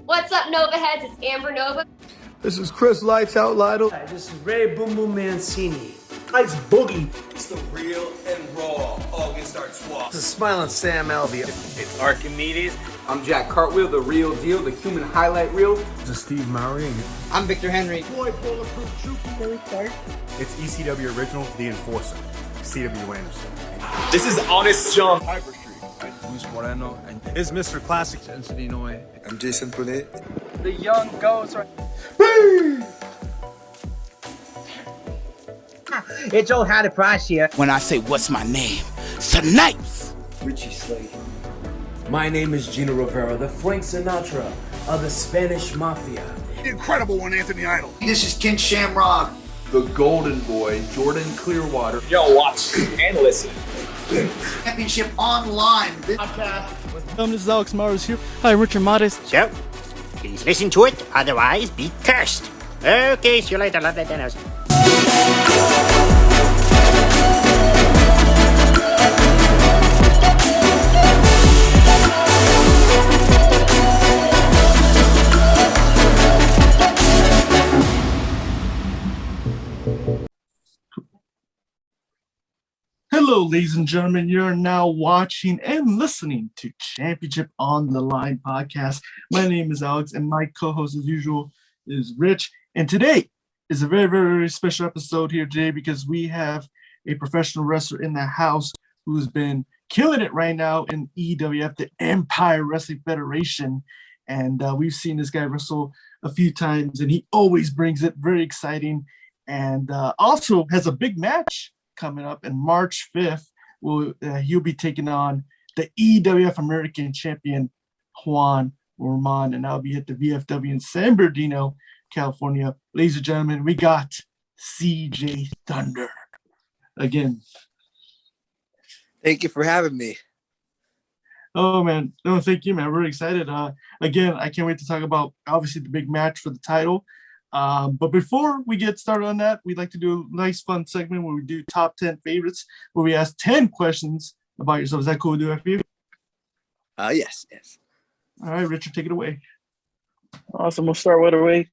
What's up, Nova Heads? It's Amber Nova. This is Chris Lights Out Lytle. Hi, this is Ray Boom Boom Mancini. Ice Boogie. It's the real and raw August Artois. This is Smiling Sam Alvey. It's Archimedes. I'm Jack Cartwheel, the real deal, the human highlight reel. This is Steve Mowry. I'm Victor Henry. Boy, Bulletproof Troop. Billy Clark. It's ECW Original, The Enforcer, C.W. Anderson. This is Honest John. Hyper Street. Luis Moreno. And it's Mr. Classic. I'm Jason Punet. The Young Ghost. It's old Howdy Price here. When I say what's my name, Snipes. Richie Slade. My name is Gino Rivera, the Frank Sinatra of the Spanish Mafia. The incredible one, Anthony Idol. This is Ken Shamrock. The Golden Boy, Jordan Clearwater. Yo, watch and listen. Championship Online. This is Alex Mars here. Hi, Richard Modest. So, please listen to it, otherwise be cursed. Okay, see you later, love that dinners. Hello, ladies and gentlemen. You're now watching and listening to Championship on the Line podcast. My name is Alex, and my co-host, as usual, is Rich. And today is a very, very, very special episode here today because we have a professional wrestler in the house who's been killing it right now in EWF, the Empire Wrestling Federation. And we've seen this guy wrestle a few times, and he always brings it. Very exciting. And also has a big match coming up in March 5th. He'll be taking on the EWF American Champion, Juan Ramon, and I'll be at the VFW in San Bernardino, California. Ladies and gentlemen, we got CJ Thunder again. Thank you for having me. Oh man, no, thank you, man. We're excited. Again, I can't wait to talk about obviously the big match for the title. But before we get started on that, we'd like to do a nice fun segment where we do top 10 favorites, where we ask 10 questions about yourself. Is that cool to do for you? Yes. All right, Richard, take it away. Awesome. We'll start right away.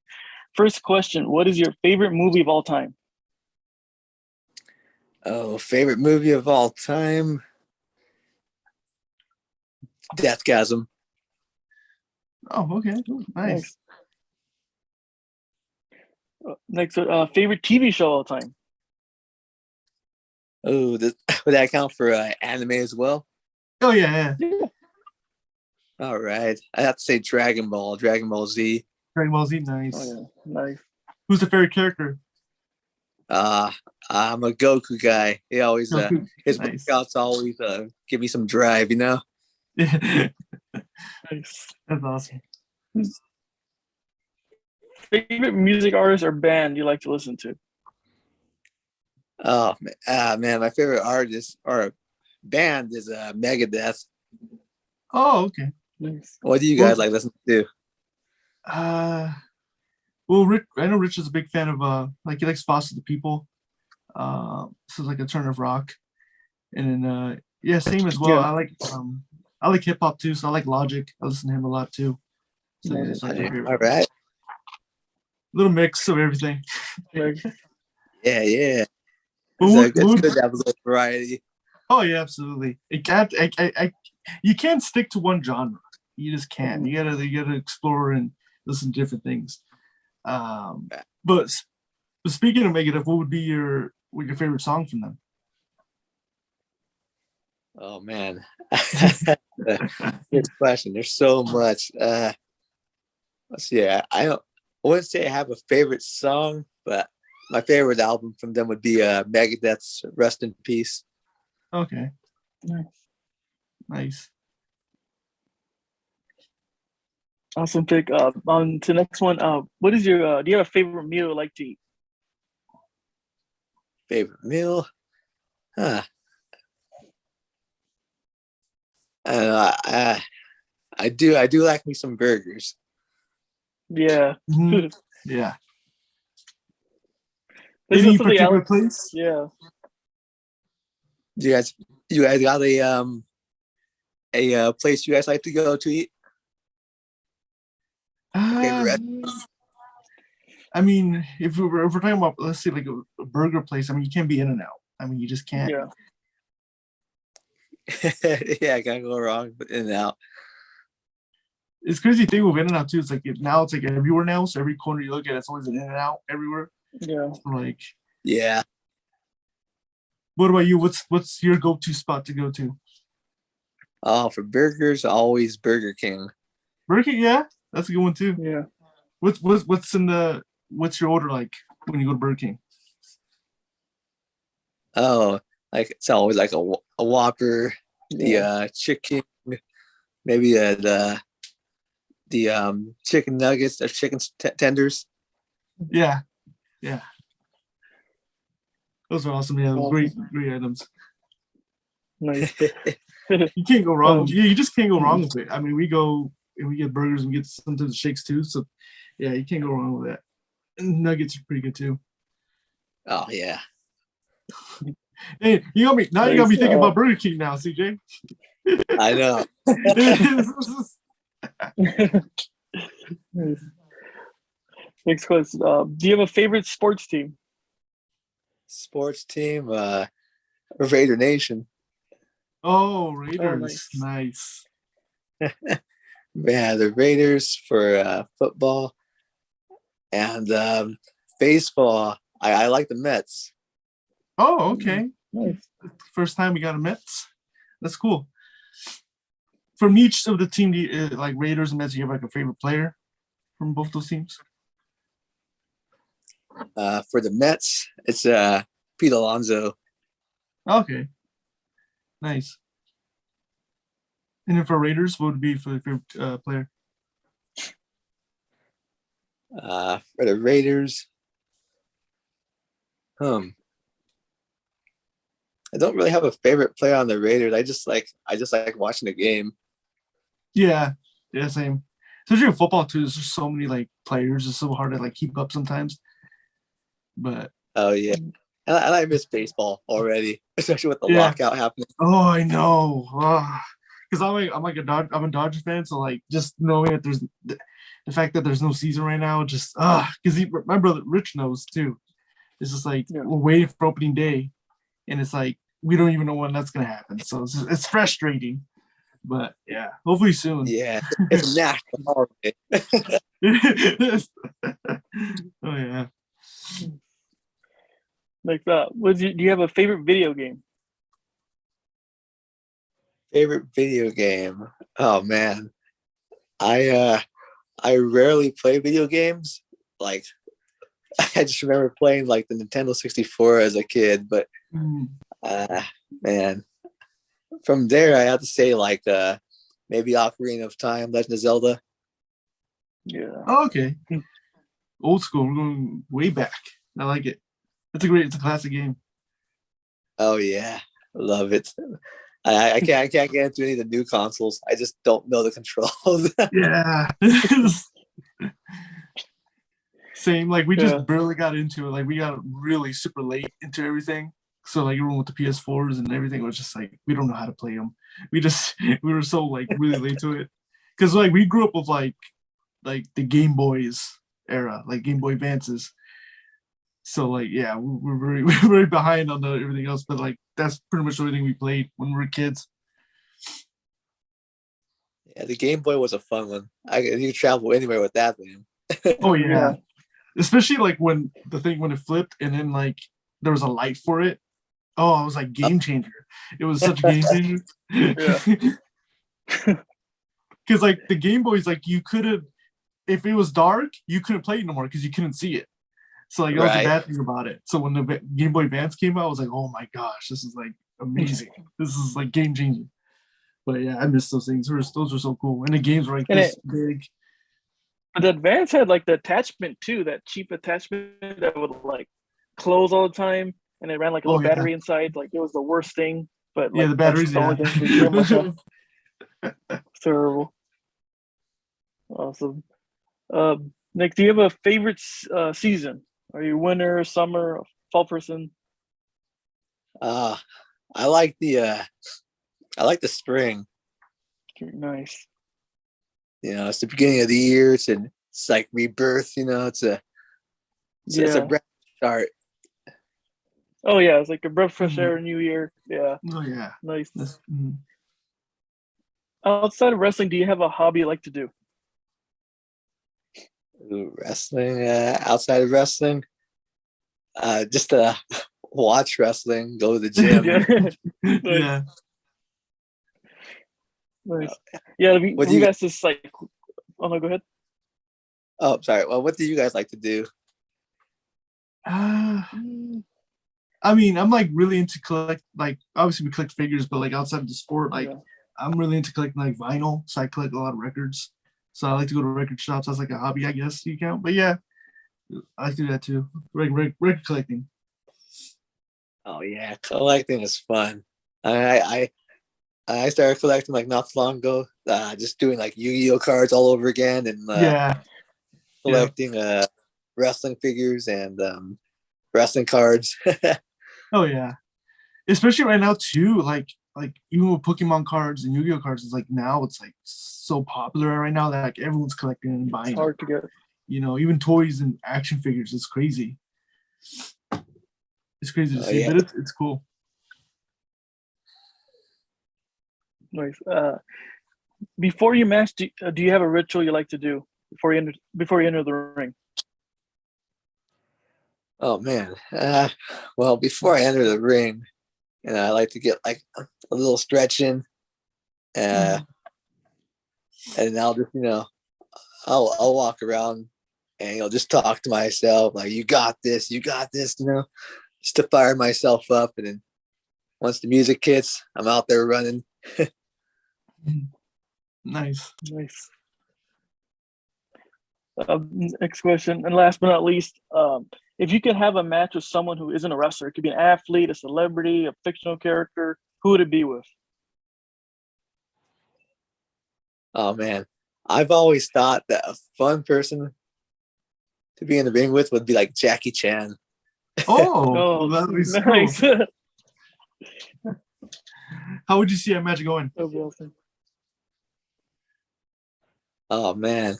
First question: what is your favorite movie of all time? Oh, favorite movie of all time? Deathgasm. Oh, okay. Nice. Next, favorite TV show of all time? Oh, would that count for anime as well? Oh, yeah. All right. I have to say Dragon Ball Z. Dragon Ball Z, nice. Oh, yeah. Nice. Who's the favorite character? I'm a Goku guy. He always, his nice. workouts always give me some drive, you know? Nice. That's awesome. Favorite music artist or band you like to listen to? Oh, man, my favorite artist or band is Megadeth. Oh, okay. Nice. What do you guys like listening to? Well, Rick, I know Rich is a big fan of he likes Foster the People. This is like a turn of rock, and then same as well. Yeah. I like hip hop too, so I like Logic. I listen to him a lot too. So Nice. All right. Little mix of everything. Yeah. It's good to have a little variety. Oh yeah, absolutely. It can't. You can't stick to one genre. You just can't. You gotta explore and listen to different things. But speaking of Megadeth, what would be your favorite song from them? Oh man, good question. There's so much. Let's see. I wouldn't say I have a favorite song, but my favorite album from them would be Megadeth's "Rest in Peace." Okay, nice. Awesome pick. On to the next one. What is your? Do you have a favorite meal you like to eat? Favorite meal? I do like me some burgers. Yeah. Mm-hmm. Yeah. Any particular place? Yeah. You guys got a place you guys like to go to eat? favorite I mean, if we're talking about, let's say, like a burger place, I mean, you can't be In-N-Out. I mean, you just can't. Yeah. Yeah, I can't go wrong with In-N-Out. It's crazy thing with In-N-Out too. It's like now it's like everywhere now. So every corner you look at, it's always an In-N-Out everywhere. Yeah. So like, yeah. What about you? What's your go-to spot to go to? Oh, for burgers, always Burger King. Burger King, yeah, that's a good one too. Yeah. What's your order like when you go to Burger King? Oh, like it's always like a Whopper, the chicken, maybe the chicken nuggets or chicken tenders. Yeah. Those are awesome. Yeah, great items. Nice. You can't go wrong. You just can't go wrong with it. I mean, we go and we get burgers and we get sometimes shakes too. So yeah, you can't go wrong with that. And nuggets are pretty good too. Oh yeah. Hey, you got me thinking about Burger King now, CJ. I know. Next question. Do you have a favorite sports team? Sports team, Raider Nation. Oh, Raiders. Nice. Yeah, the Raiders for football. And baseball, I like the Mets. Oh, okay. Nice. First time we got a Mets. That's cool. From each of the team, like Raiders and Mets, you have like a favorite player from both those teams? For the Mets, it's Pete Alonso. Okay. Nice. And then for Raiders, what would be for the favorite player? For the Raiders, I don't really have a favorite player on the Raiders. I just like watching the game. Yeah, same. Especially in football too. There's just so many like players. It's so hard to like keep up sometimes. But oh yeah, and I miss baseball already, especially with the lockout happening. Oh, I know. Because I'm a Dodgers fan, so like just knowing that there's the fact that there's no season right now, just because my brother Rich knows too. It's just like we're waiting for opening day, and it's like we don't even know when that's gonna happen. So it's frustrating. But yeah, hopefully soon. Yeah, it's a national holiday. Oh yeah. Like that. Do you have a favorite video game? Favorite video game? Oh man, I rarely play video games. Like I just remember playing like the Nintendo 64 as a kid, but man, from there I have to say like maybe Ocarina of Time, Legend of Zelda. Yeah. Oh, okay. Old school. We're going way back. I like it. It's a classic game. Oh yeah, love it. I can't get into any of the new consoles. I just don't know the controls. Yeah. Same. Like we just barely got into it. Like we got really super late into everything. So like everyone with the PS4s and everything was just like we don't know how to play them. We were so like really late to it. Because like we grew up with like the Game Boys era, like Game Boy Advances. So like yeah, we're very behind on everything else, but like that's pretty much everything we played when we were kids. Yeah, the Game Boy was a fun one. You could travel anywhere with that thing. Oh yeah. Especially like when it flipped and then like there was a light for it. Oh, it was like game changer. It was such a game changer. Yeah. Because like the Game Boys, like you couldn't, if it was dark, you couldn't play it no more because you couldn't see it. So like that was the bad thing about it. So when the Game Boy Advance came out, I was like, oh my gosh, this is like amazing. This is like game changing. But yeah, I miss those things. Those were so cool. And the games were like this big. But the Advance had like the attachment too, that cheap attachment that would like close all the time, and it ran like a little battery inside. Like it was the worst thing. But like, yeah, the batteries. Terrible. Awesome. Nick, do you have a favorite season? Are you winter, summer, fall person? I like the spring. Nice. You know, it's the beginning of the year. It's it's like rebirth. It's a brand new start. Oh yeah, it's like a breath of fresh air, new year. Yeah. Oh yeah. Nice. Outside of wrestling, do you have a hobby you like to do? Wrestling. Outside of wrestling, just watch wrestling, go to the gym. Yeah. Yeah. Nice. Yeah, we've asked this like. Oh no, go ahead. Oh, sorry. Well, what do you guys like to do? I mean, I'm like really into obviously we collect figures, but like outside of the sport, like I'm really into collecting like vinyl. So I collect a lot of records. So I like to go to record shops as like a hobby, I guess you count. But yeah, I do that too. Record collecting. Oh yeah, collecting is fun. I started collecting like not too long ago. Just doing like Yu-Gi-Oh cards all over again, and collecting wrestling figures and wrestling cards. Oh yeah, especially right now too. Like even with Pokemon cards and Yu-Gi-Oh cards, it's like now it's like so popular right now that like everyone's collecting and buying. It's hard to get. Even toys and action figures. It's crazy. It's crazy to see, yeah. but it's cool. Nice. Before you match, do you have a ritual you like to do before you enter the ring? Oh man. Well, before I enter the ring, I like to get like a little stretch in, and I'll just I'll walk around and just talk to myself like, you got this, just to fire myself up. And then once the music hits, I'm out there running. Nice. Next question, and last but not least, if you could have a match with someone who isn't a wrestler, it could be an athlete, a celebrity, a fictional character, who would it be with? Oh man, I've always thought that a fun person to be in the ring with would be like Jackie Chan. Oh, that would be nice. Cool. How would you see that match going? That would be awesome. Oh man.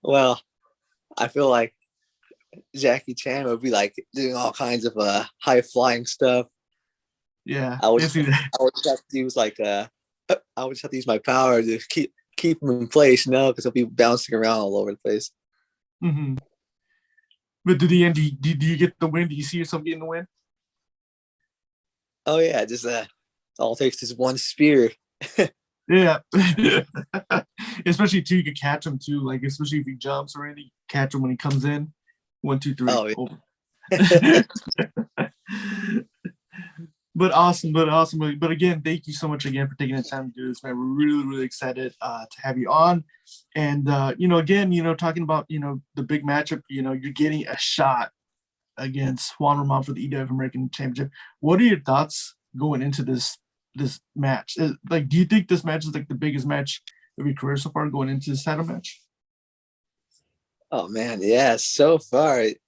Well, I feel like Jackie Chan would be like doing all kinds of high flying stuff. Yeah. I would just have to use my power to keep him in place, because he'll be bouncing around all over the place. Mm-hmm. But to the end, do you get the win? Do you see yourself getting the win? Oh yeah, just all it takes is one spear. Yeah. Especially too, you could catch him too. Like especially if he jumps or anything, catch him when he comes in. 1, 2, 3. Oh, yeah. But awesome. But again, thank you so much again for taking the time to do this, man. We're really, really excited to have you on. And again, talking about the big matchup, you're getting a shot against Juan Ramon for the EWF American Championship. What are your thoughts going into this match? Like, do you think this match is like the biggest match of your career so far, going into this title match? Oh man, yeah. So far, it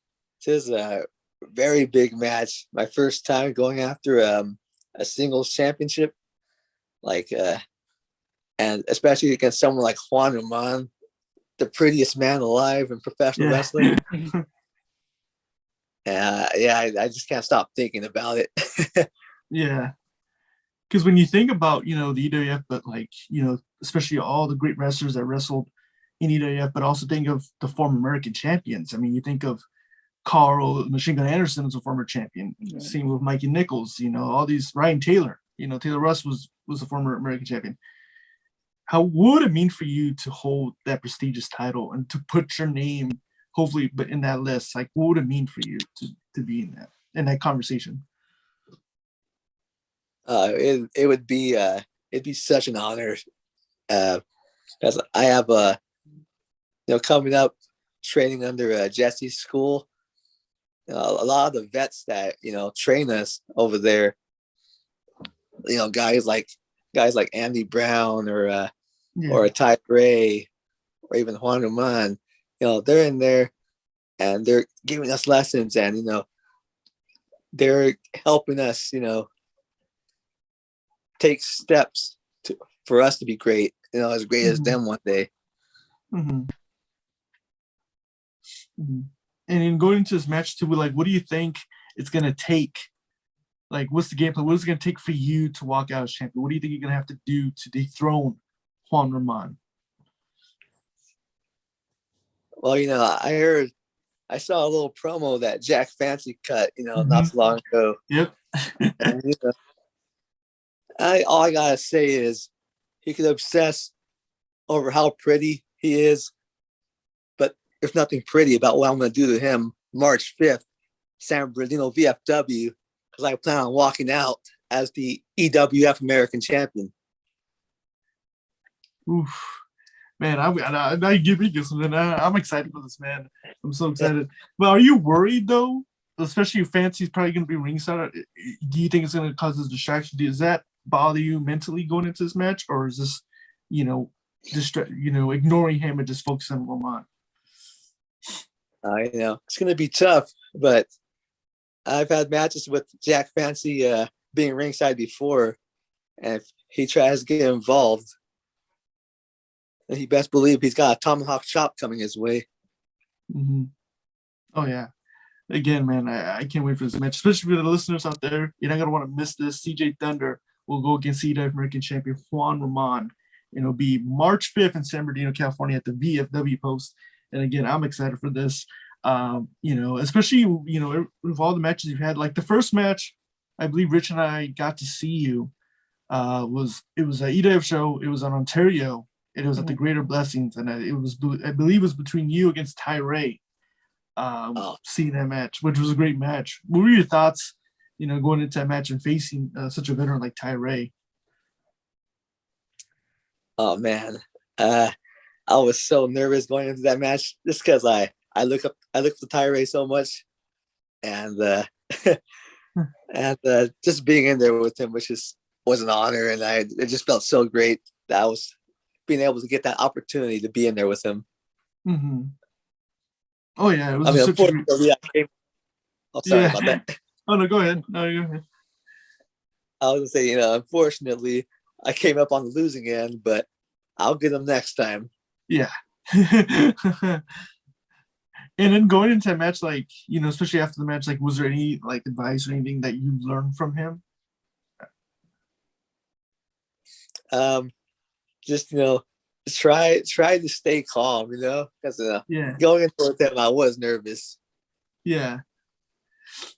is a very big match. My first time going after a singles championship, and especially against someone like Juan Ramon, the prettiest man alive in professional wrestling. I just can't stop thinking about it. Yeah, because when you think about the EWF, but especially all the great wrestlers that wrestled in EWF, but also think of the former American champions. I mean, you think of Carl Machine Gun Anderson as a former champion. Same with Mikey Nichols. All these, Ryan Taylor. Taylor Russ was a former American champion. What would it mean for you to hold that prestigious title and to put your name, hopefully, but in that list? Like, what would it mean for you to be in that conversation? It would be it'd be such an honor, because I have coming up training under Jesse's school. A lot of the vets that train us over there, guys like Andy Brown or a Ty Ray or even Juan Ramon, they're in there and they're giving us lessons, and they're helping us take steps for us to be great, as great as them one day. Mm-hmm. Mhm. And in going into this match too, like, what do you think it's gonna take? Like, what's the game plan? What is it gonna take for you to walk out as champion? What do you think you're gonna have to do to dethrone Juan Ramon? Well, I saw a little promo that Jack Fancy cut, not too long ago. Yep. And, all I gotta say is he could obsess over how pretty he is, but there's nothing pretty about what I'm gonna do to him March 5th, San Bernardino VFW, because I plan on walking out as the EWF American Champion. Oof. Man, I give me this, man. I'm excited for this, man. I'm so excited. But are you worried though? Especially if Fancy's probably going to be ringside. Do you think it's going to cause a distraction? Does that bother you mentally going into this match, or is this, ignoring him and just focusing on Ramon? It's going to be tough, but I've had matches with Jack Fancy being ringside before, and if he tries to get involved, then he best believe he's got a tomahawk chop coming his way. Mm-hmm. Oh yeah. Again, man, I can't wait for this match, especially for the listeners out there. You're not gonna want to miss this. CJ Thunder will go against EWF American Champion Juan Ramon, and it'll be March 5th in San Bernardino, California, at the VFW Post. And again, I'm excited for this. Especially with all the matches you've had. Like the first match, I believe Rich and I got to see you. It was an EWF show. It was on Ontario. It was at the Greater Blessings, and I believe it was between you against Tyree. Seeing that match, which was a great match. What were your thoughts, going into that match and facing such a veteran like Tyree? Oh man, I was so nervous going into that match just because I look up to Tyree so much, and just being in there with him, was an honor, and it just felt so great that I was being able to get that opportunity to be in there with him. Mm-hmm. Oh yeah, it was. Unfortunately, sorry about that. Oh no, go ahead. No, go ahead. I was gonna say, unfortunately, I came up on the losing end, but I'll get them next time. Yeah. And then going into that match, like, especially after the match, like, was there any like advice or anything that you learned from him? Just try to stay calm, because going into it, I was nervous. Yeah.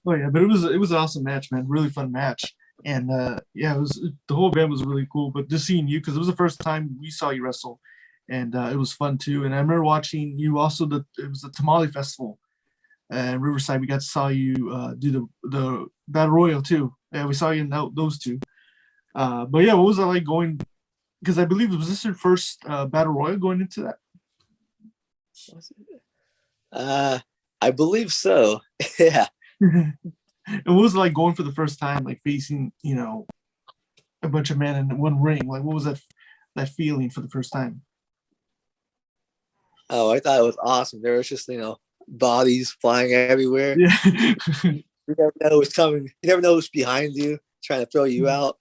Oh yeah, but it was an awesome match, man. Really fun match, and it was, the whole event was really cool. But just seeing you, because it was the first time we saw you wrestle, and it was fun too. And I remember watching you also. It was the Tamale Festival, and Riverside. We got to saw you do the Battle Royal too. Yeah, we saw you in those two. But yeah, what was it like going? Because I believe, was this your first Battle Royal going into that? I believe so. Yeah. And what was it like going for the first time, like facing, a bunch of men in one ring? Like, what was that feeling for the first time? Oh, I thought it was awesome. There was just, bodies flying everywhere. Yeah. You never know who's coming. You never know who's behind you, trying to throw you out.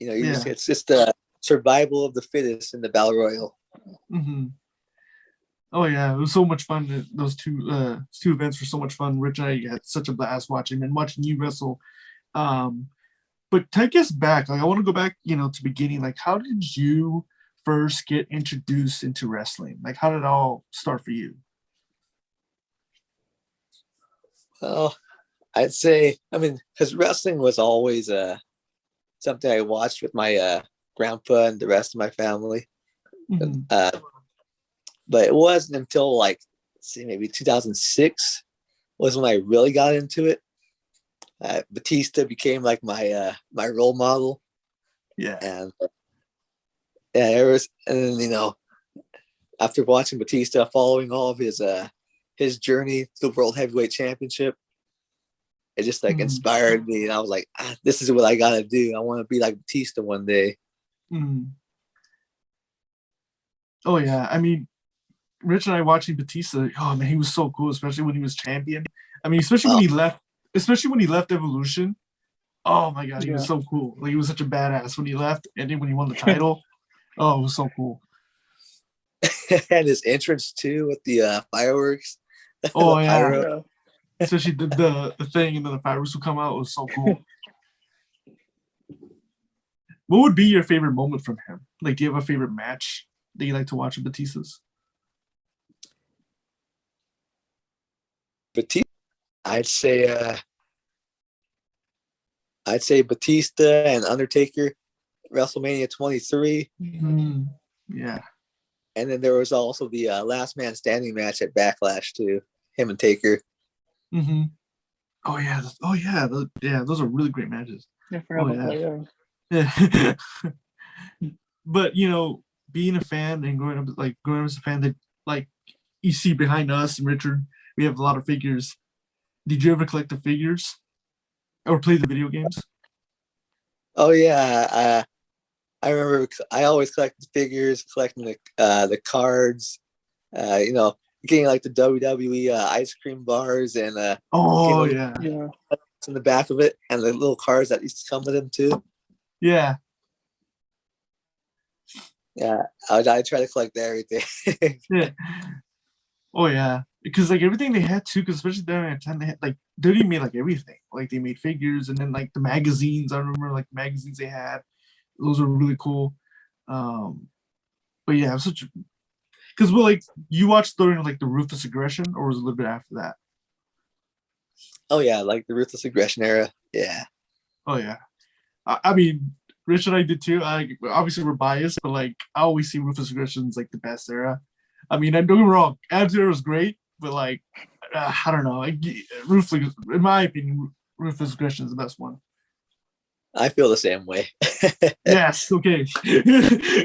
It's just survival of the fittest in the Battle Royal. Mm-hmm. Oh yeah, it was so much fun. Those two events were so much fun. Rich and I had such a blast watching you wrestle. But take us back. Like, I want to go back, to beginning. Like, how did you first get introduced into wrestling? Like, how did it all start for you? Well, I'd say, because wrestling was always something I watched with my grandpa and the rest of my family. Mm-hmm. But it wasn't until maybe 2006 was when I really got into it. Batista became like my role model. Yeah. And after watching Batista, following all of his journey to the World Heavyweight Championship, it just inspired me, and I was like, this is what I gotta do. I want to be like Batista one day. Mm. Oh yeah, Rich and I watching Batista. Oh man, he was so cool, especially when he was champion. Especially when he left Evolution. Oh my god, he was so cool. Like, he was such a badass when he left, and then when he won the title. Oh, it was so cool. And his entrance too with the fireworks. Oh The yeah, pyro. especially the thing, and then the fireworks will come out. It was so cool. What would be your favorite moment from him? Like, do you have a favorite match that you like to watch of Batista's? Batista, I'd say Batista and Undertaker, WrestleMania 23. Yeah. And then there was also the last man standing match at Backlash too, him and Taker. Mm-hmm. Oh yeah. Those are really great matches. I forgot about that. Yeah. But being a fan and growing up as a fan, that like you see behind us and Richard, we have a lot of figures. Did you ever collect the figures or play the video games? Oh yeah, I remember. I always collected figures, collecting the cards. Getting like the WWE ice cream bars and yeah, in the back of it, and the little cards that used to come with them too. Yeah. Yeah, I try to collect everything. Yeah. Oh yeah, because like everything they had too, because especially during that time they had like they made like everything. Like they made figures, and then like the magazines. I remember like magazines they had; those were really cool. But yeah, it was such. Because like you watched during like the Ruthless Aggression, or was it a little bit after that? Oh yeah, like the Ruthless Aggression era. Yeah. Oh yeah, I mean, Rich and I did too. Obviously we're biased, but like I always see Ruthless Aggression as like the best era. I mean, don't get me wrong, Attitude Era was great, but like I don't know, Ruthless, in my opinion, Ruthless Aggression is the best one. I feel the same way. Yes, okay,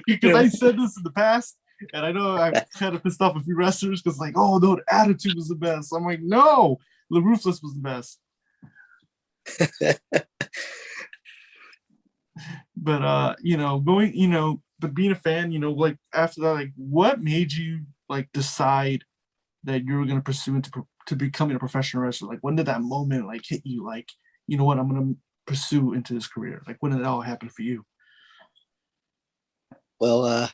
because I said this in the past, and I know I've kind of pissed off a few wrestlers because like, oh no, the Attitude was the best. I'm like, no, the Ruthless was the best. But but being a fan, like after that, like what made you like decide that you were going to pursue to becoming a professional wrestler? Like when did that moment like hit you, like, you know what, I'm going to pursue into this career? Like when did it all happen for you? Well,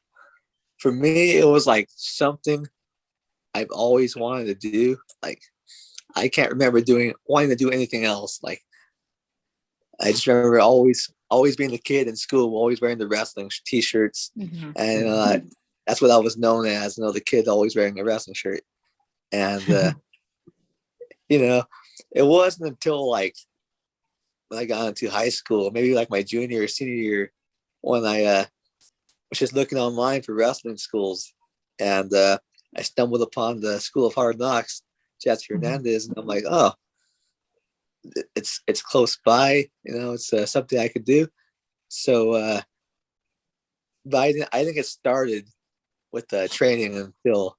for me, it was like something I've always wanted to do. Like I can't remember wanting to do anything else. Like I just remember always being the kid in school, always wearing the wrestling t-shirts, and that's what I was known as. The kid always wearing a wrestling shirt, and it wasn't until like when I got into high school, maybe like my junior or senior year, when I was just looking online for wrestling schools, and I stumbled upon the School of Hard Knocks, Jessie Hernandez, and I'm like, oh, it's close by, it's something I could do. So, but I didn't get started with training until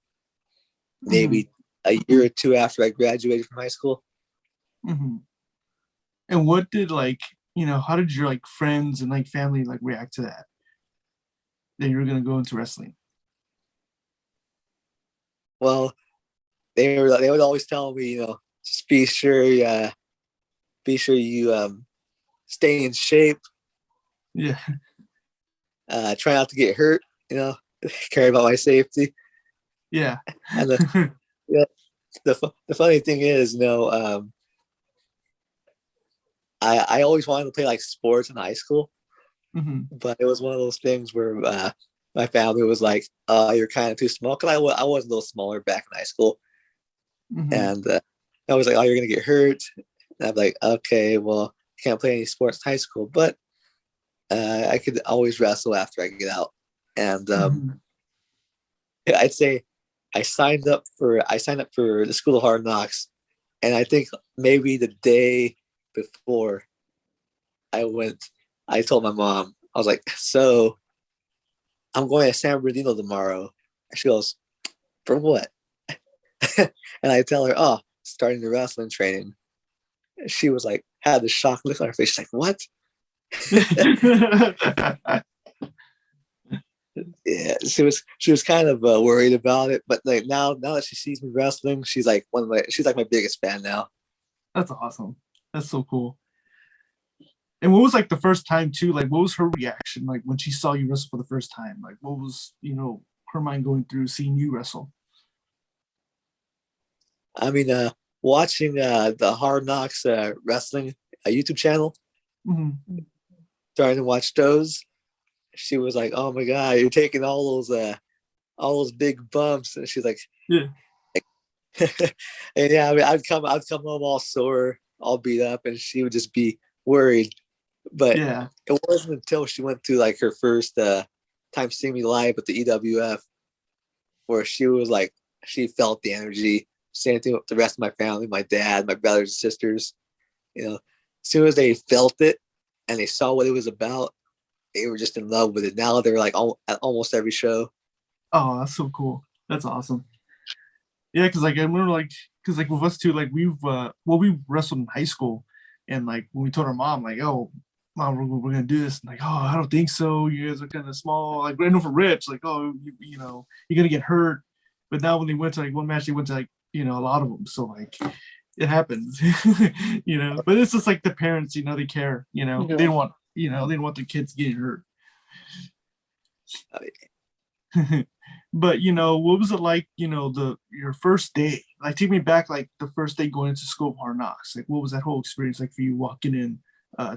maybe a year or two after I graduated from high school. Mm-hmm. And what did how did your like friends and like family like react to that you were gonna go into wrestling? Well, they would always tell me, just be sure you stay in shape. Yeah. Try not to get hurt. Care about my safety. Yeah. And the funny thing is, I always wanted to play like sports in high school, but it was one of those things where my family was like, "You're kind of too small," because I was a little smaller back in high school, and I was like, "Oh, you're gonna get hurt." And I'm like, "Okay, well, I can't play any sports in high school, but I could always wrestle after I get out." And I'd say I signed up for the School of Hard Knocks, and I think maybe the day before I went, I told my mom, I was like, "So I'm going to San Bernardino tomorrow." And she goes, "For what?" And I tell her, "Oh, starting the wrestling training." She was like, had the shock look on her face. She's like, "What?" Yeah, she was kind of worried about it, but like now that she sees me wrestling, she's like my biggest fan now. That's awesome. That's so cool. And what was like the first time too? Like, what was her reaction like when she saw you wrestle for the first time? Like, what was her mind going through seeing you wrestle? I mean, watching the Hard Knocks wrestling YouTube channel, Mm-hmm. trying to watch those. She was like, "Oh my god, you're taking all those big bumps," and she's like, Yeah. and yeah, I mean, I'd come home all sore, all beat up, and she would just be worried. But Yeah. it wasn't until she went to like her first time seeing me live at the EWF where she felt the energy. Same thing with the rest of my family, my dad, my brothers and sisters. As soon as they felt it and they saw what it was about, they were just in love with it. Now they're like at almost every show. Oh, that's so cool. That's awesome. Yeah, because like I remember because with us too, like we wrestled in high school, and like when we told our mom like, "Oh, mom, we're gonna do this," and like, "Oh, I don't think so. You guys are kind of small." Like I know for Rich, like, "Oh, you're gonna get hurt." But now when they went to like one match, they went to like a lot of them. So like it happens, But it's just like the parents, they care. They don't want they don't want their kids getting hurt. But what was it like? Your first day. Like, take me back, like the first day going into school of Hard Knocks. Like, what was that whole experience like for you walking in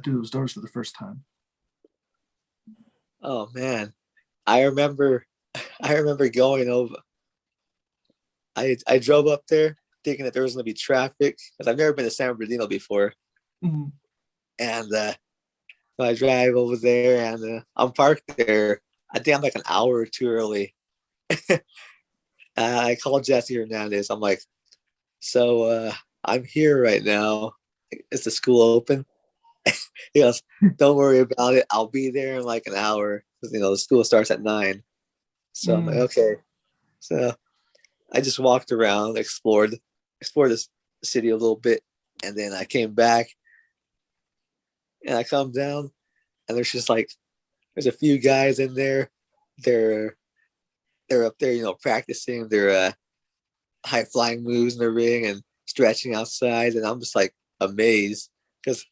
through those doors for the first time? Oh man, I remember going over. I drove up there thinking that there was going to be traffic because I've never been to San Bernardino before, Mm-hmm. and so I drive over there and I'm parked there. I think I'm like an hour or two early. I called Jessie Hernandez. I'm like, so I'm here right now. Is the school open? He goes, don't worry about it. I'll be there in like an hour because the school starts at 9. So I'm like, okay. So I just walked around, explored this city a little bit, and then I came back and I come down and there's a few guys in there. They're up there, practicing their high flying moves in the ring and stretching outside, and I'm just like amazed because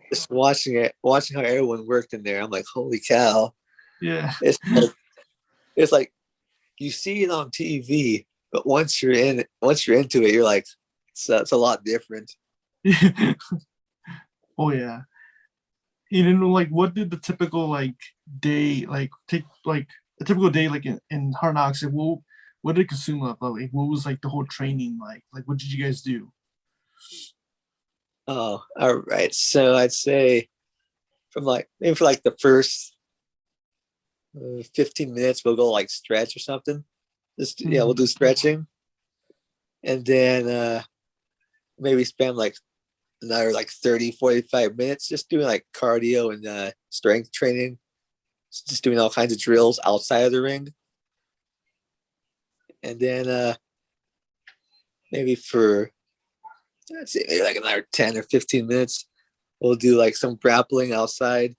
just watching how everyone worked in there. I'm like, holy cow! Yeah, it's like you see it on TV, but once you're into it, you're like, it's a lot different. Oh yeah. Like, what did the typical like day take like a typical day like in Hard Knocks? Like, what did it consume of? Like, what was like the whole training like? Like, what did you guys do? Oh, all right. So I'd say from maybe for like the first 15 minutes, we'll go like stretch or something. We'll do stretching, and then maybe spend like another like 30-45 minutes just doing like cardio and strength training, just doing all kinds of drills outside of the ring. And then maybe for maybe like another 10 or 15 minutes, we'll do like some grappling outside.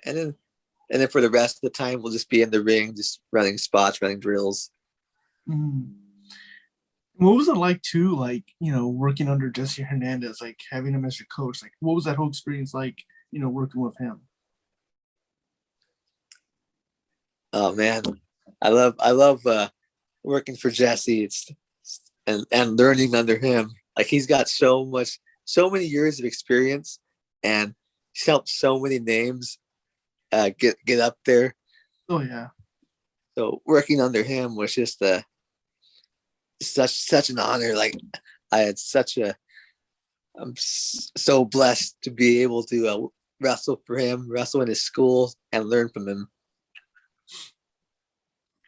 And then for the rest of the time, we'll just be in the ring, just running spots, running drills. What was it like too, like, working under Jessie Hernandez, like having him as your coach? Like, what was that whole experience like, working with him? Oh man, I love working for Jessie. And learning under him. Like, he's got so many years of experience, and he's helped so many names get up there. Oh yeah. So working under him was just such an honor. Like, I'm so blessed to be able to wrestle for him, wrestle in his school, and learn from him.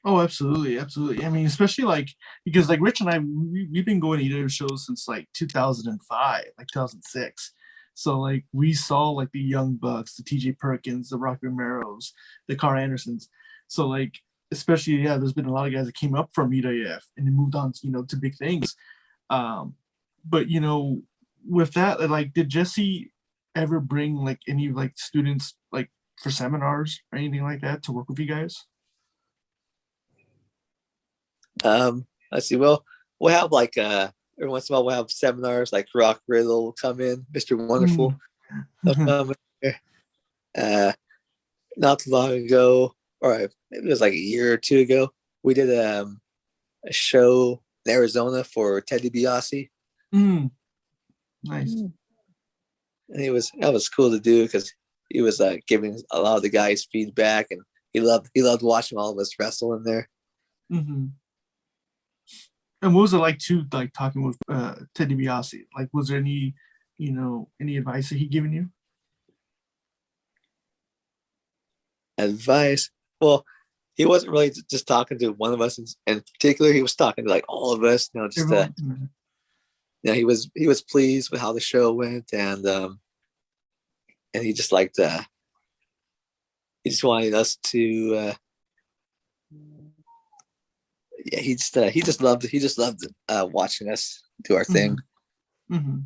Oh, absolutely, absolutely. I mean, especially like because like Rich and I, we've been going to EW shows since like 2005, like 2006. So like we saw like the Young Bucks, the TJ Perkins, the Rocky Romeros, the Carl Andersons. So like especially there's been a lot of guys that came up from EWF and they moved on, to big things. But with that, like, did Jessie ever bring like any like students like for seminars or anything like that to work with you guys? Let's see. Well, we'll have like every once in a while we'll have seminars like Rock Riddle will come in, Mr. Wonderful. They'll come in there. Not too long ago, or maybe it was like a year or two ago, we did a show in Arizona for Ted DiBiase. Nice. And that was cool to do because he was giving a lot of the guys feedback, and he loved watching all of us wrestle in there. Mm-hmm. And what was it like to like talking with Ted DiBiase? Like, was there any any advice that he given you? Advice? Well, he wasn't really just talking to one of us in particular. He was talking to like all of us. Just he was pleased with how the show went, and he just liked he just wanted us to he just loved watching us do our thing. Mm-hmm.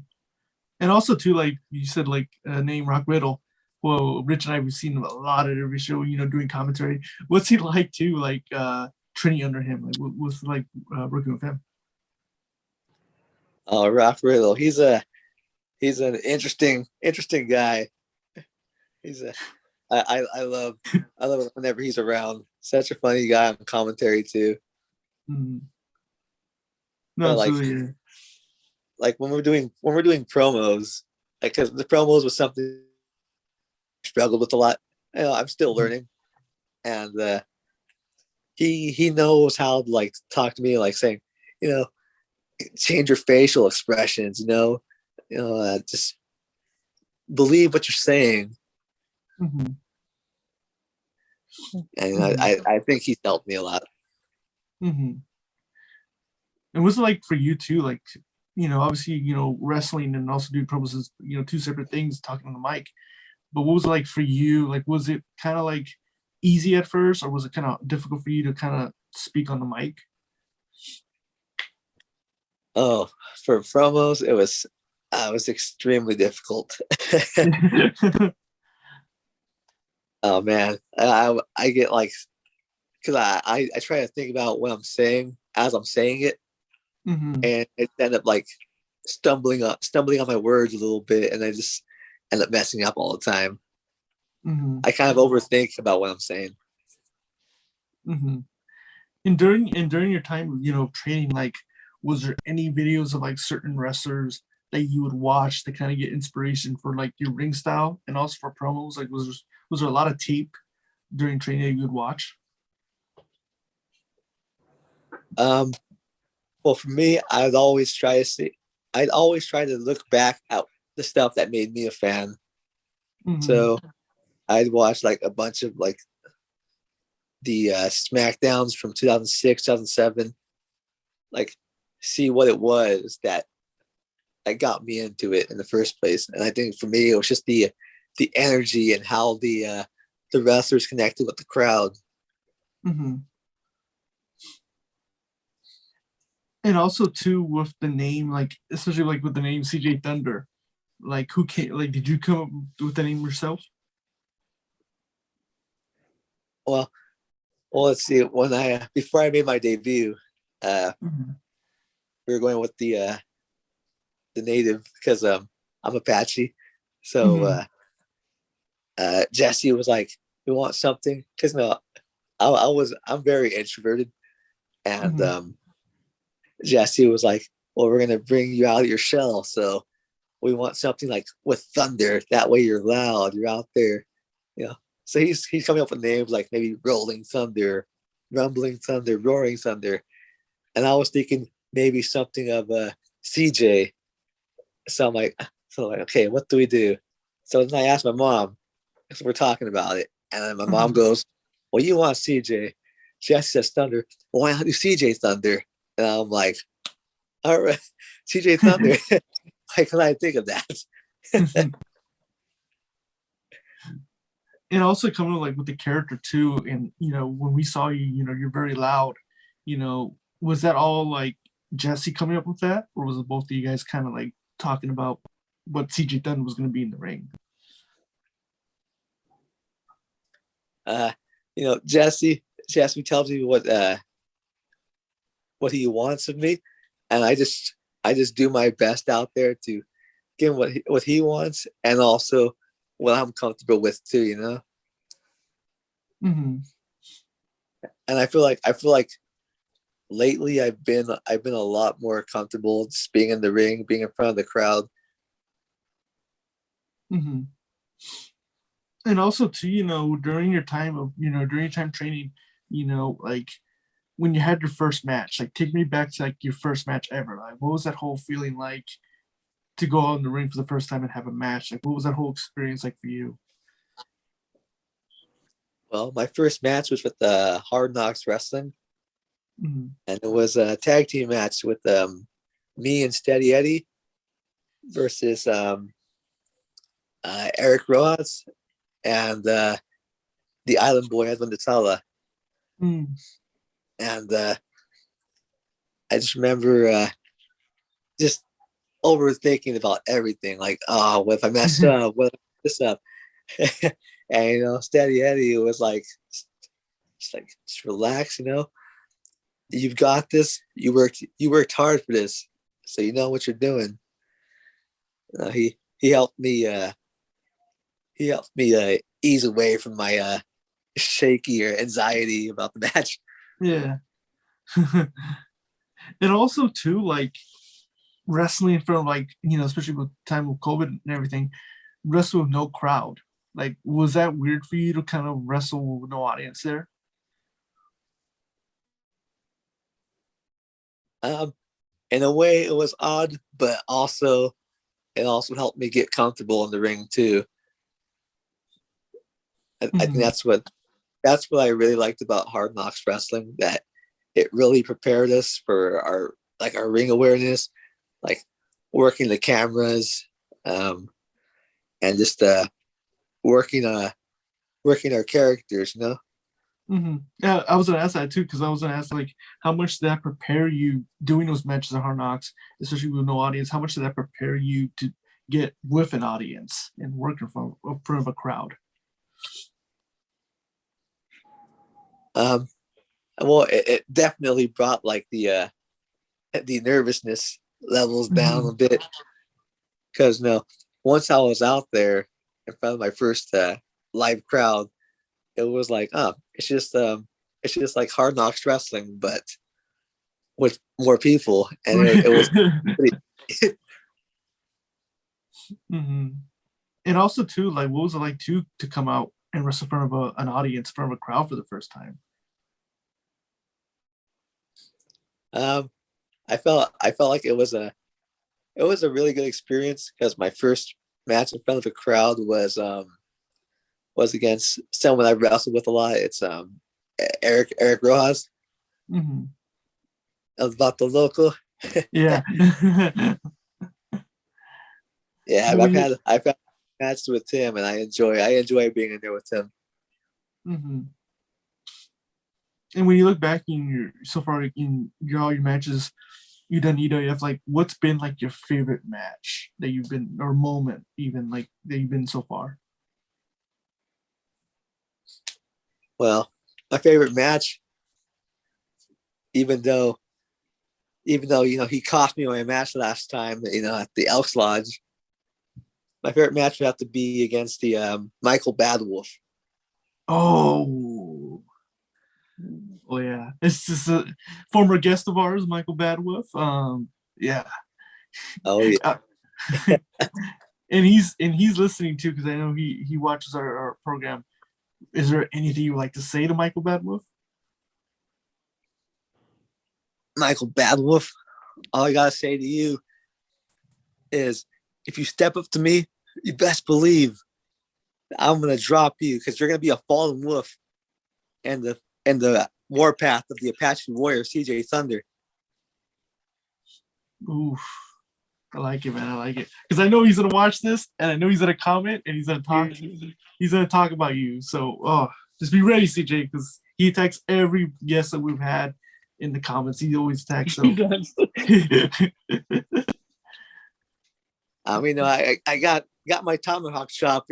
And also too, like you said, like name Rock Riddle. Well, Rich and I, we've seen him a lot at every show, doing commentary. What's he like too, like training under him? Like what's it like working with him? Oh, Rock Riddle. He's an interesting guy. I love it whenever he's around. Such a funny guy on commentary too. Mm-hmm. No, absolutely. Like when we're doing promos, like because the promos was something I struggled with a lot. I'm still learning, and he knows how to like talk to me, like saying, change your facial expressions, just believe what you're saying. Mm-hmm. And I think he's helped me a lot. Mm-hmm. And what's it like for you too? Like, obviously, wrestling and also doing promos is, two separate things, talking on the mic. But what was it like for you? Like, was it kind of like easy at first, or was it kind of difficult for you to kind of speak on the mic? Oh, for promos, it was extremely difficult. Oh man, I get like, because I try to think about what I'm saying as I'm saying it, mm-hmm. and it end up like stumbling on my words a little bit, and I just end up messing up all the time. Mm-hmm. I kind of overthink about what I'm saying. Mm-hmm. And during your time, training, like, was there any videos of like certain wrestlers that you would watch to kind of get inspiration for like your ring style and also for promos? Like, was there a lot of tape during training that you would watch? Well, for me, I'd always try to look back at the stuff that made me a fan. Mm-hmm. So I'd watch like a bunch of like the SmackDowns from 2006, 2007, like see what it was that got me into it in the first place. And I think for me, it was just the energy and how the wrestlers connected with the crowd. Mm-hmm. And also too with the name, like especially like with the name CJ Thunder, like who came? Like, did you come up with the name yourself? Well, let's see. When before I made my debut, mm-hmm. we were going with the native because I'm Apache, so Jessie was like, "We want something," because I'm very introverted, and mm-hmm. Jessie was like, "Well, we're gonna bring you out of your shell, so we want something like with thunder. That way, you're loud, you're out there, So he's coming up with names like maybe Rolling Thunder, Rumbling Thunder, Roaring Thunder, and I was thinking maybe something of CJ. So I'm like, okay, what do we do? So then I asked my mom, because we're talking about it, and then my mom goes, "Well, you want CJ?" Jessie says Thunder. Well, why not do CJ Thunder? And I'm like, all right, CJ Thunder. Why can I think of that? And also coming like with the character too, and when we saw you, you're very loud. Was that all like Jessie coming up with that, or was it both of you guys kind of like talking about what CJ Thunder was going to be in the ring? Jessie tells me what he wants of me, and I just do my best out there to give him what he wants, and also what I'm comfortable with too, Mm-hmm. And I feel like lately I've been a lot more comfortable just being in the ring, being in front of the crowd. Mm-hmm. And also too, during your time training, like when you had your first match, like take me back to like your first match ever. Like what was that whole feeling like to go out in the ring for the first time and have a match? Like what was that whole experience like for you? Well, my first match was with Hard Knocks Wrestling. Mm-hmm. And it was a tag team match with me and Steady Eddie versus Eric Rojas and the Island Boy Edwin DeSala. Mm. And I just remember just overthinking about everything. Like, oh, what if I mess up? What if I mess this up? And Steady Eddie was like, just relax. You've got this. You worked hard for this, so you know what you're doing. He helped me. He helped me ease away from my shaky or anxiety about the match. Yeah. And also too, like wrestling in front of like, especially with time of COVID and everything, wrestle with no crowd. Like, was that weird for you to kind of wrestle with no audience there? In a way it was odd, but it also helped me get comfortable in the ring too. I think that's what I really liked about Hard Knocks Wrestling, that it really prepared us for our ring awareness, like working the cameras, and just working our characters, Mm-hmm. Yeah, I was gonna ask that too, because I was gonna ask like how much did that prepare you doing those matches at Hard Knocks, especially with no audience? How much did that prepare you to get with an audience and work in front of a crowd? Well, it definitely brought like the nervousness levels down a bit, because once I was out there in front of my first live crowd, it was like, it's just like Hard Knocks Wrestling, but with more people, and it was pretty. Mm-hmm. And also too, like, what was it like to come out and wrestle in front of an audience, in front of a crowd for the first time? I felt like it was a really good experience, because my first match in front of a crowd was against someone I wrestled with a lot. It's Eric Rojas. Mm-hmm. El Vato Loco. Yeah. Yeah, I've had matches with him, and I enjoy being in there with him. Mm-hmm. And when you look back so far in all your matches you've done EWF, like what's been like your favorite match that you've been, or moment even, like that you've been so far? Well, my favorite match, even though he cost me my match last time, at the Elks Lodge, my favorite match would have to be against the Michael Badwolf. Oh yeah, it's just a former guest of ours, Michael Badwolf. Yeah. Oh yeah. and he's listening too, because I know he watches our program. Is there anything you would like to say to Michael Badwolf? Michael Badwolf, all I gotta say to you is, if you step up to me, you best believe I'm gonna drop you, because you're gonna be a fallen wolf and the warpath of the Apache Warrior, CJ Thunder. Oof. I like it, man. I like it, because I know he's gonna watch this, and I know he's gonna comment, and he's gonna talk. He's gonna talk about you. So, just be ready, CJ, because he attacks every guest that we've had in the comments. He always attacks. So. He does. I mean, I got my tomahawk chop.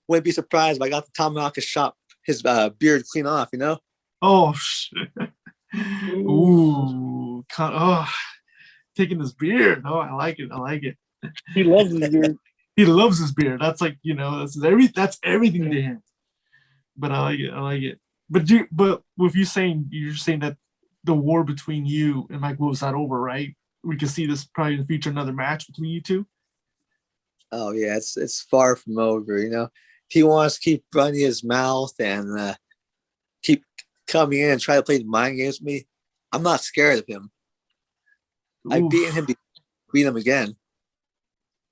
Wouldn't be surprised if I got the tomahawk to chop his beard clean off. Oh shit! Ooh, taking his beard. Oh, I like it. I like it. He loves his beard. He loves his beard. That's like, that's everything to him. But I like it. I like it. But with you're saying that the war between you and Mike Wolf's not over, right? We can see this probably in the future, another match between you two. Oh yeah, it's far from over. You know, if he wants to keep running his mouth and keep coming in and try to play the mind games with me, I'm not scared of him. I've beaten him, beat him again.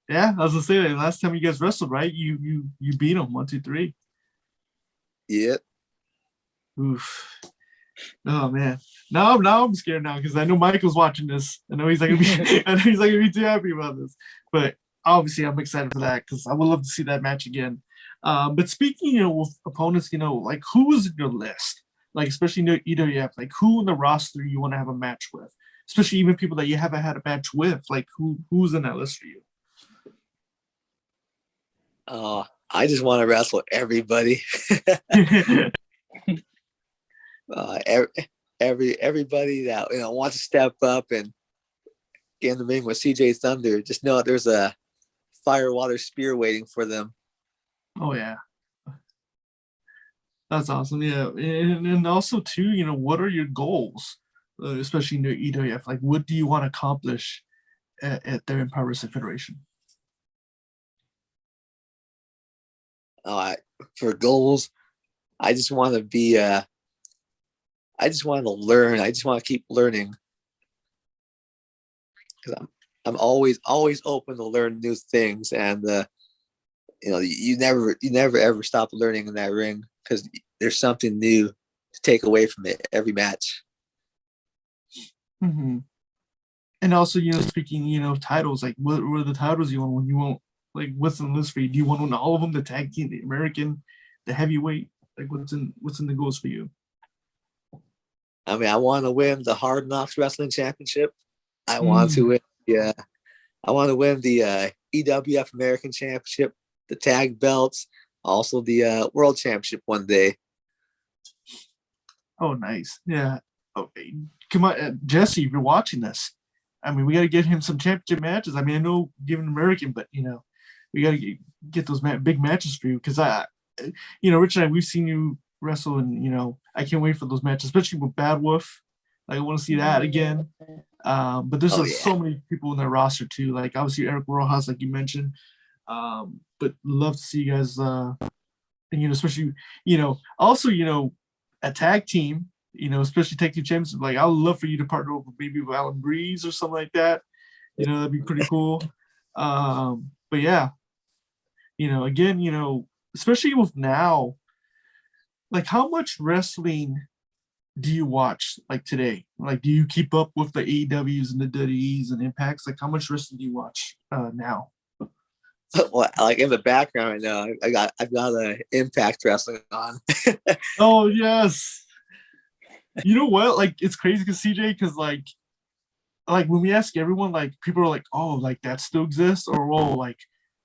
Yeah, I was gonna say that last time you guys wrestled, right? You beat him 1, 2, 3. Yep. Oof. Oh man. Now I'm scared now because I know Michael's watching this. I know he's not gonna be I know he's not gonna be too happy about this. But obviously I'm excited for that because I would love to see that match again. But speaking, you know, with opponents, you know, like who is in your list? Like especially EWF, like who in the roster you want to have a match with? Especially even people that you haven't had a match with. Like who's in that list for you? I just want to wrestle everybody. Everybody that wants to step up and get in the ring with CJ Thunder. Just know that there's a fire water spear waiting for them. Oh yeah, that's awesome. Yeah, and also too, you know, what are your goals, especially in the EWF? Like, what do you want to accomplish at the Empire Wrestling Federation? For goals, I just want to be. I just want to learn. I just want to keep learning because I'm always open to learn new things, and you know, you never ever stop learning in that ring because there's something new to take away from it every match. Mm-hmm. And also, you know, speaking, you know, titles, like what are the titles you want when you want? Like, what's on the list for you? Do you want to win all of them? The tag team, the American, the heavyweight? Like, what's in the goals for you? I mean, I want to win the Hard Knocks Wrestling Championship. I want to win. Yeah, I want to win the EWF American Championship, the tag belts, also the World Championship one day. Oh, nice. Yeah. Okay. Come on, Jesse, if you're watching this, I mean, we got to get him some championship matches. I mean, I know giving American, but you know, we got to get those big matches for you because you know, Rich and I, we've seen you wrestle, and you know, I can't wait for those matches, especially with Badwolf. Like, I want to see that again. But there's so many people in their roster too. Like obviously Eric Rojas, like you mentioned. But love to see you guys. And you know, especially also a tag team. You know, especially tag team champions. Like I would love for you to partner up maybe with Alan Breeze or something like that. You know, that'd be pretty cool. But yeah, you know, again, you know, especially with now, like how much wrestling do you watch like today? Like, do you keep up with the AEWs and the WWEs and Impacts? Like, how much wrestling do you watch now? Well, like in the background right now, I've got a Impact Wrestling on. Oh yes. You know what? Like, it's crazy because CJ, because like when we ask everyone, like people are like, oh, like that still exists, or oh, like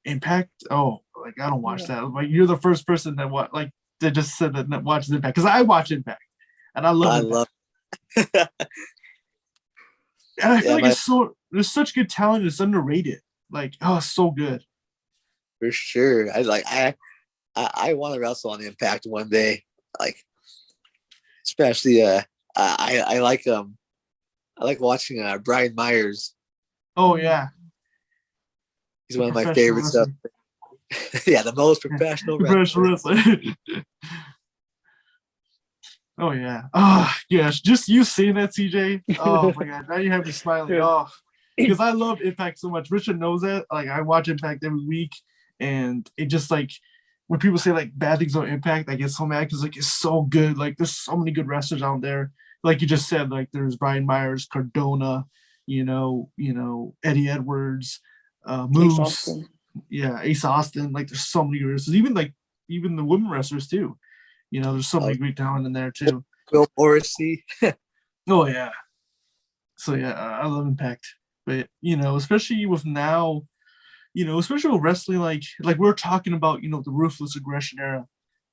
Impact. Oh, like I don't watch that. Like you're the first person that that just said that watches Impact because I watch Impact and I love Impact. And I feel like there's such good talent. It's underrated. Like, oh, it's so good. For sure. I want to wrestle on Impact one day. Like, especially I like watching Brian Myers. Oh yeah. He's one of my favorite stuff. Yeah, the most professional wrestler. Oh yeah. Oh yes. Just you seeing that, CJ. Oh my god. Now you have me smiling. Oh, because I love Impact so much. Richard knows that. Like I watch Impact every week, and it just like when people say like bad things on Impact, I get so mad because like it's so good. Like there's so many good wrestlers out there. Like you just said, like there's Brian Myers, Cardona, Eddie Edwards, Moose, Ace Austin. Like there's so many wrestlers. Even the women wrestlers too. You know, there's so many great talent in there too. Bill Morrissey. Oh yeah. So yeah, I love Impact. But you know, especially with now, you know, especially with wrestling, like we're talking about, you know, the ruthless aggression era.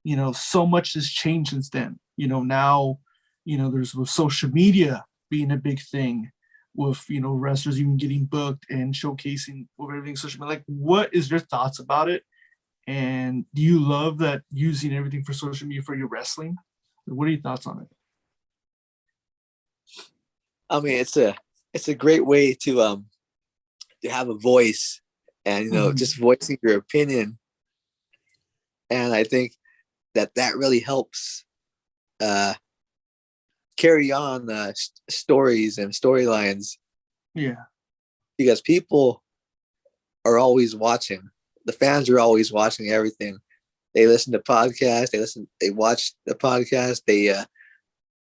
You know, so much has changed since then. You know, now, you know, there's with social media being a big thing, with you know wrestlers even getting booked and showcasing with everything social media. Like, what is your thoughts about it? And do you love that using everything for social media for your wrestling? What are your thoughts on it? I mean, it's a great way to have a voice and just voicing your opinion. And I think that really helps carry on stories and storylines. Yeah. Because people are always watching. The fans are always watching everything. They listen to podcasts. They watch the podcast.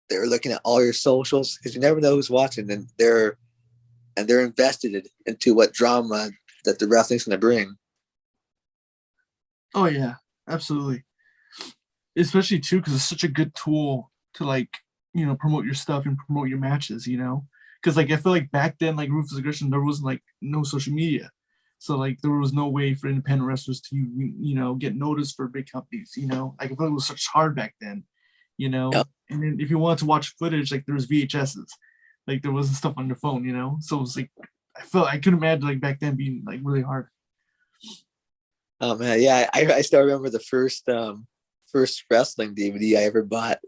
They're looking at all your socials because you never know who's watching, and they're invested into what drama that the wrestling's going to bring. Oh yeah, absolutely. Especially too, because it's such a good tool to promote your stuff and promote your matches. Because I feel like back then, like Ruthless Aggression, there wasn't no social media, so there was no way for independent wrestlers to get noticed for big companies. I feel like it was such hard back then. Yep. And then if you wanted to watch footage, there was VHSs, there wasn't stuff on your phone. So it was I couldn't imagine back then being really hard. Oh man, yeah, I still remember the first wrestling DVD I ever bought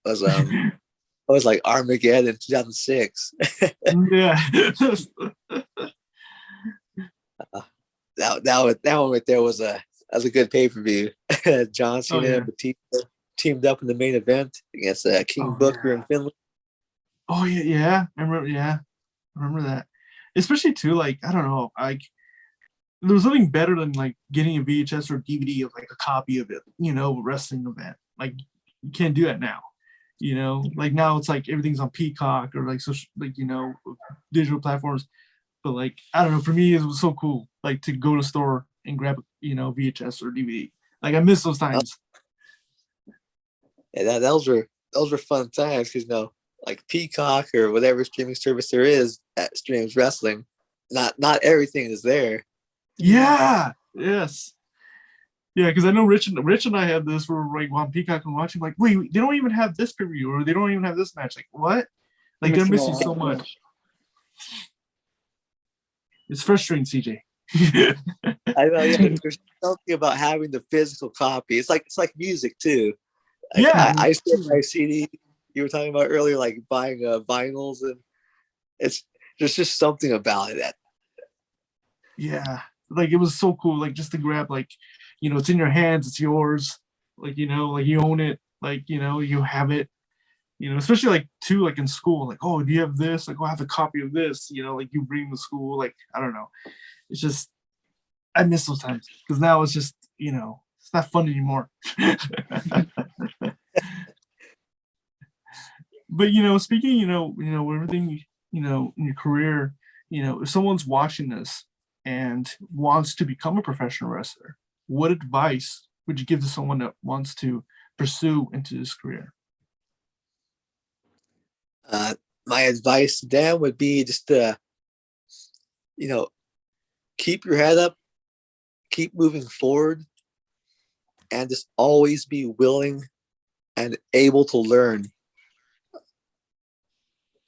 was Armageddon 2006. Yeah. that one right there was a good pay-per-view. John Cena and Batista teamed up in the main event against King Booker and Finlay. Oh yeah. I remember that. Especially too, I don't know, there was nothing better than getting a VHS or DVD of a copy of it, wrestling event. You can't do that now. Now it's everything's on Peacock or social, digital platforms. But I don't know, for me it was so cool to go to the store and grab VHS or DVD. I miss those times. Yeah, those were fun times because Peacock or whatever streaming service there is that streams wrestling, not everything is there. Yeah. Yes. Yeah, because I know Rich and I had this where we're on Peacock and watching wait, they don't even have this preview or they don't even have this match. What? They're missing so much. It's frustrating, CJ. I know. Yeah, there's something about having the physical copy. It's like music too. I still have my CD. You were talking about earlier, buying vinyls, and there's just something about it that. Yeah, it was so cool. Just to grab, it's in your hands, it's yours. You own it. You have it. Especially too, in school. Oh, do you have this? I have a copy of this. You bring to school. I don't know. It's just I miss those times because now it's just it's not fun anymore. But speaking everything in your career, if someone's watching this and wants to become a professional wrestler, what advice would you give to someone that wants to pursue into this career? My advice to them would be just to, keep your head up, keep moving forward, and just always be willing and able to learn.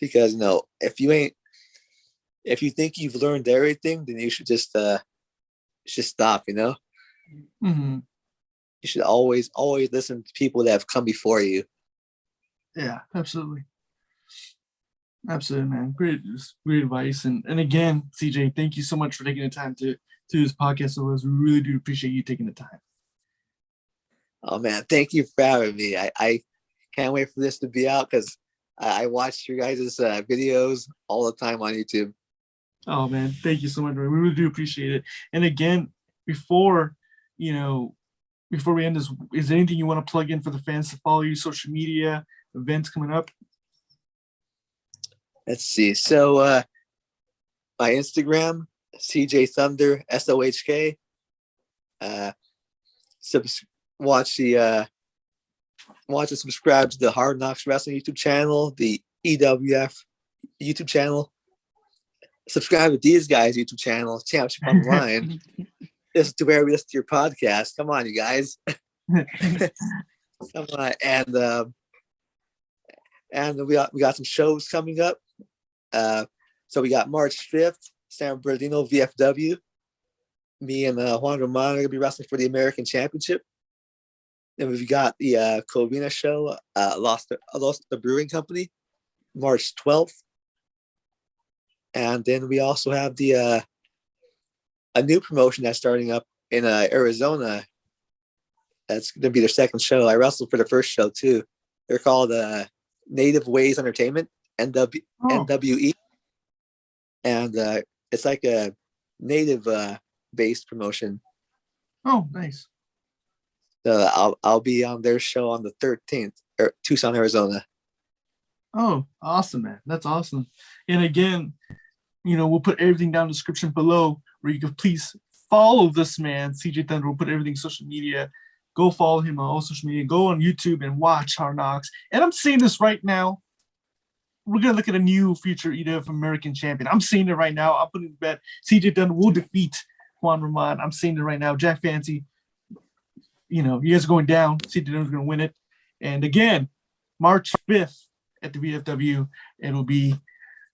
Because if you think you've learned everything, then you should just stop. Mm-hmm. You should always listen to people that have come before you. Yeah, absolutely. Absolutely, man. Great advice. And again, CJ, thank you so much for taking the time to do this podcast with us. We really do appreciate you taking the time. Oh man, thank you for having me. I can't wait for this to be out because I watch your guys' videos all the time on YouTube. Oh man, thank you so much. We really do appreciate it. And again, before we end this, is there anything you want to plug in for the fans to follow you, social media, events coming up? Let's see. So my Instagram, CJ Thunder SOHK. Watch and subscribe to the Hard Knocks Wrestling YouTube channel, the EWF YouTube channel. Subscribe to these guys' YouTube channel, Championship Online. Listen to where we listen to your podcast. Come on, you guys. Come on, and we got some shows coming up. So we got March 5th, San Bernardino VFW. Me and Juan Ramon are gonna be wrestling for the American Championship. Then we've got the Covina show, Lost the Brewing Company, March 12th. And then we also have the a new promotion that's starting up in Arizona. That's going to be their second show. I wrestled for the first show too. They're called Native Ways Entertainment, NWE. And it's like a native based promotion. Oh, nice. I'll be on their show on the 13th, Tucson, Arizona. Oh, awesome, man. That's awesome. And again, we'll put everything down in the description below where you can please follow this man, CJ Thunder. We'll put everything social media. Go follow him on all social media. Go on YouTube and watch Hard Knocks. And I'm saying this right now. We're going to look at a new future EWF American champion. I'm saying it right now. I'm putting the bet CJ Thunder will defeat Juan Ramon. I'm saying it right now. Jack Fancy, you guys are going down. CJ Thunder's going to win it. And again, March 5th at the VFW, it'll be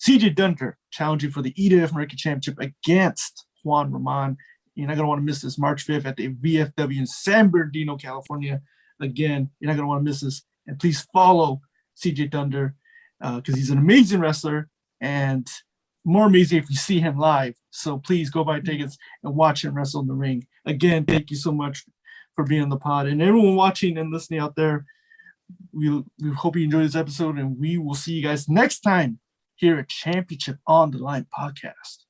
CJ Thunder challenging for the EWF American Championship against Juan Ramon. You're not going to want to miss this March 5th at the VFW in San Bernardino, California. Again, you're not going to want to miss this. And please follow CJ Thunder because he's an amazing wrestler and more amazing if you see him live. So please go buy tickets and watch him wrestle in the ring. Again, thank you so much for being on the pod. And everyone watching and listening out there, we hope you enjoyed this episode, and we will see you guys next time here at Championship on the Line podcast.